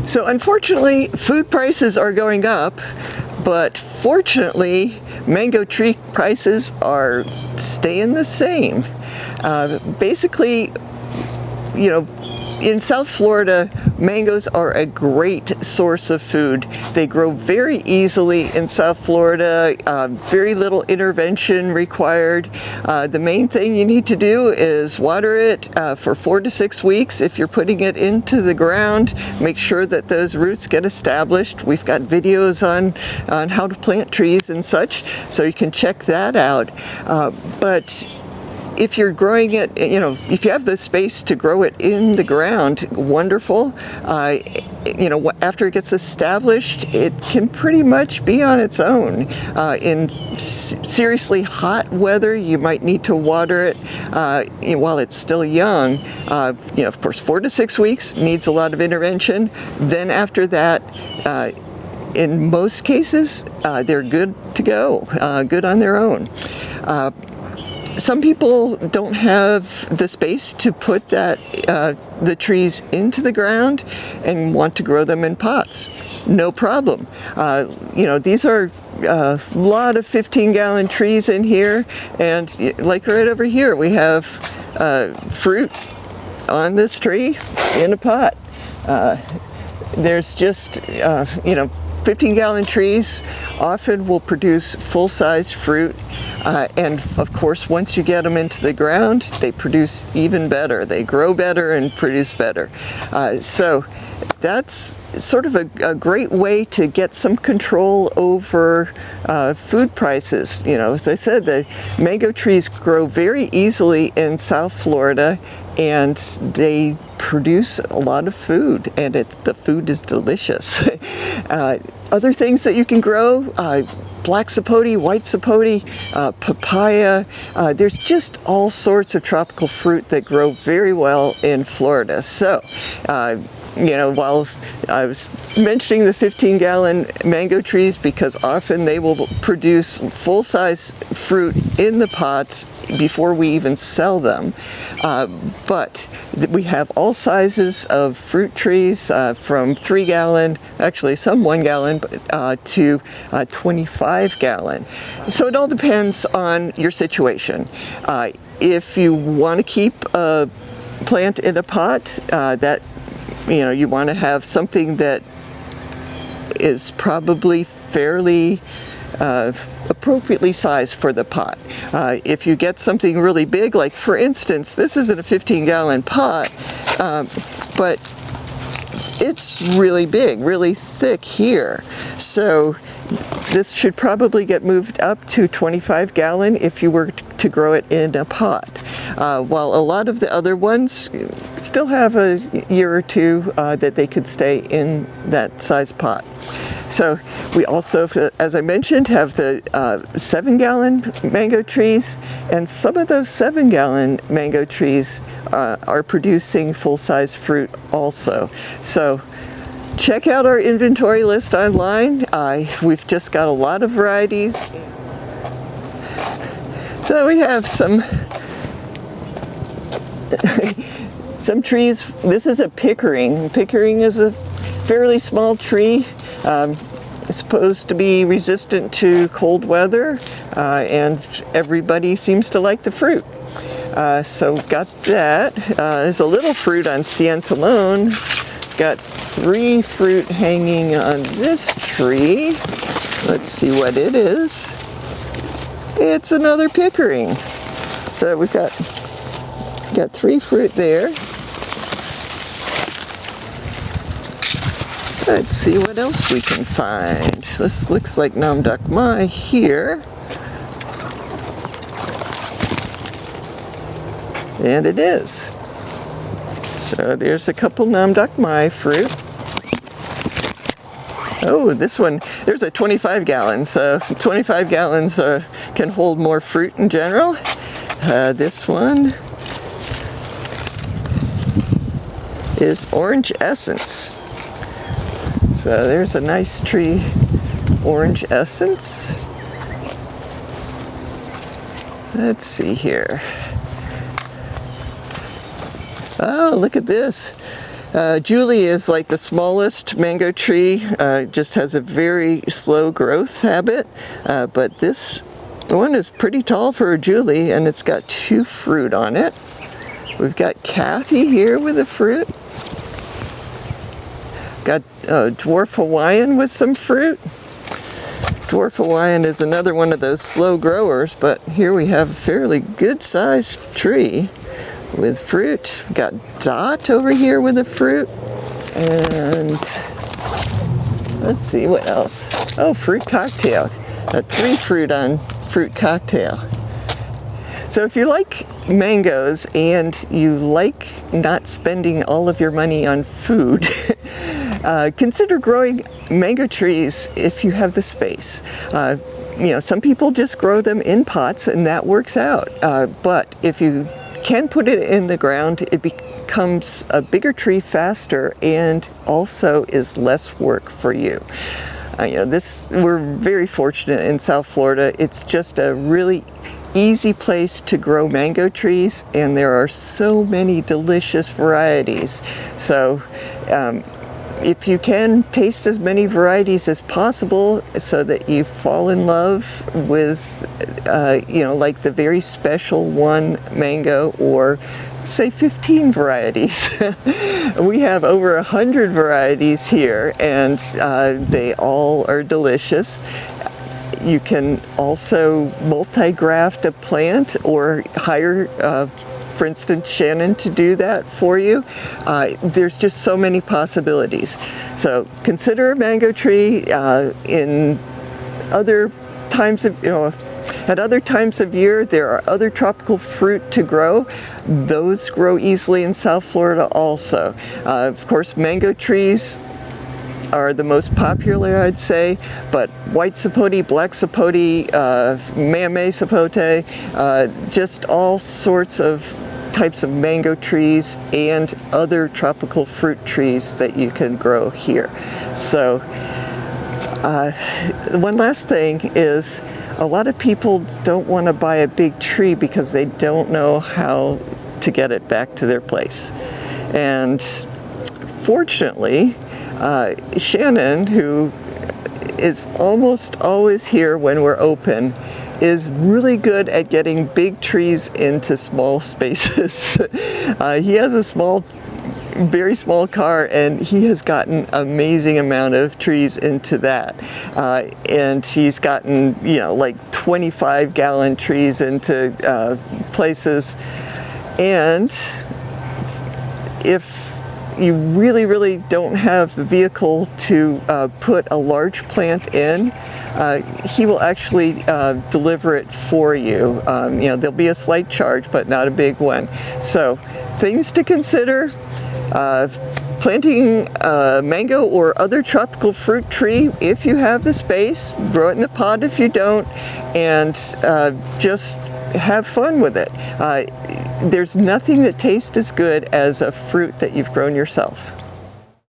So unfortunately, food prices are going up, but fortunately, mango tree prices are staying the same. Basically, you know, in South Florida, mangoes are a great source of food. They grow very easily in South Florida, very little intervention required. The main thing you need to do is water it for 4 to 6 weeks. If you're putting it into the ground, make sure that those roots get established. We've got videos on how to plant trees and such, so you can check that out. But if you're growing it, you know, if you have the space to grow it in the ground, wonderful. You know, after it gets established, it can pretty much be on its own. In seriously hot weather, you might need to water it while it's still young. You know, of course, 4 to 6 weeks needs a lot of intervention. Then after that, in most cases, they're good to go, good on their own. Some people don't have the space to put the trees into the ground and want to grow them in pots. No problem. You know, these are a lot of 15-gallon trees in here, and like right over here, we have fruit on this tree in a pot. There's just, you know, 15-gallon trees often will produce full-size fruit, and of course once you get them into the ground, they produce even better. They grow better and produce better. So that's sort of a great way to get some control over food prices. You know, as I said, the mango trees grow very easily in South Florida, and they produce a lot of food, and the food is delicious. Other things that you can grow, black sapote, white sapote, papaya. There's just all sorts of tropical fruit that grow very well in Florida. So, you know, while I was mentioning the 15-gallon mango trees, because often they will produce full-size fruit in the pots before we even sell them. But we have all sizes of fruit trees, from 3-gallon, actually some 1-gallon, to 25-gallon. So it all depends on your situation. If you want to keep a plant in a pot, that, you know, you want to have something that is probably fairly appropriately sized for the pot. If you get something really big, like for instance, this isn't a 15-gallon pot, but it's really big, really thick here. So this should probably get moved up to 25-gallon if you were to grow it in a pot. While a lot of the other ones still have a year or two that they could stay in that size pot. So we also, as I mentioned, have the 7-gallon mango trees, and some of those 7-gallon mango trees are producing full-size fruit also. So check out our inventory list online. We've just got a lot of varieties. So we have some trees. This is a pickering. Pickering is a fairly small tree. It's supposed to be resistant to cold weather, and everybody seems to like the fruit. So we've got that. There's a little fruit on Cientalone. Got 3 fruit hanging on this tree. Let's see what it is. It's another pickering. So we've got 3 fruit there. Let's see what else we can find. This looks like Nam Duc Mai here. And it is. So there's a couple Nam Duc Mai fruit. Oh, this one, there's a 25-gallon, so 25 gallons can hold more fruit in general. This one is Orange Essence. So there's a nice tree, Orange Essence. Let's see here. Oh, look at this. Julie is like the smallest mango tree, just has a very slow growth habit, but this one is pretty tall for a Julie, and it's got 2 fruit on it. We've got Kathy here with a fruit. Got Dwarf Hawaiian with some fruit. Dwarf Hawaiian is another one of those slow growers, but here we have a fairly good sized tree with fruit. We've got Dot over here with the fruit. And let's see what else. Oh, fruit cocktail. 3 fruit on fruit cocktail. So if you like mangoes and you like not spending all of your money on food, consider growing mango trees if you have the space. You know, some people just grow them in pots and that works out. But if you can put it in the ground, it becomes a bigger tree faster and also is less work for you. You know, we're very fortunate in South Florida. It's just a really easy place to grow mango trees, and there are so many delicious varieties. So if you can, taste as many varieties as possible so that you fall in love with, you know, like the very special one mango, or say 15 varieties. We have over 100 varieties here, and they all are delicious. You can also multi-graft a plant or hire, for instance, Shannon to do that for you. There's just so many possibilities. So consider a mango tree in other times of, you know, at other times of year. There are other tropical fruit to grow. Those grow easily in South Florida also. Of course, mango trees are the most popular, I'd say, but white sapote, black sapote, mamey sapote, just all sorts of types of mango trees and other tropical fruit trees that you can grow here. So one last thing is, a lot of people don't want to buy a big tree because they don't know how to get it back to their place. And fortunately, Shannon, who is almost always here when we're open, is really good at getting big trees into small spaces. He has a very small car, and he has gotten amazing amount of trees into that. And he's gotten, you know, like 25-gallon trees into places. And if you really don't have the vehicle to put a large plant in, he will actually deliver it for you. You know, there'll be a slight charge, but not a big one. So things to consider: planting a mango or other tropical fruit tree if you have the space, grow it in the pot if you don't, and just have fun with it. There's nothing that tastes as good as a fruit that you've grown yourself.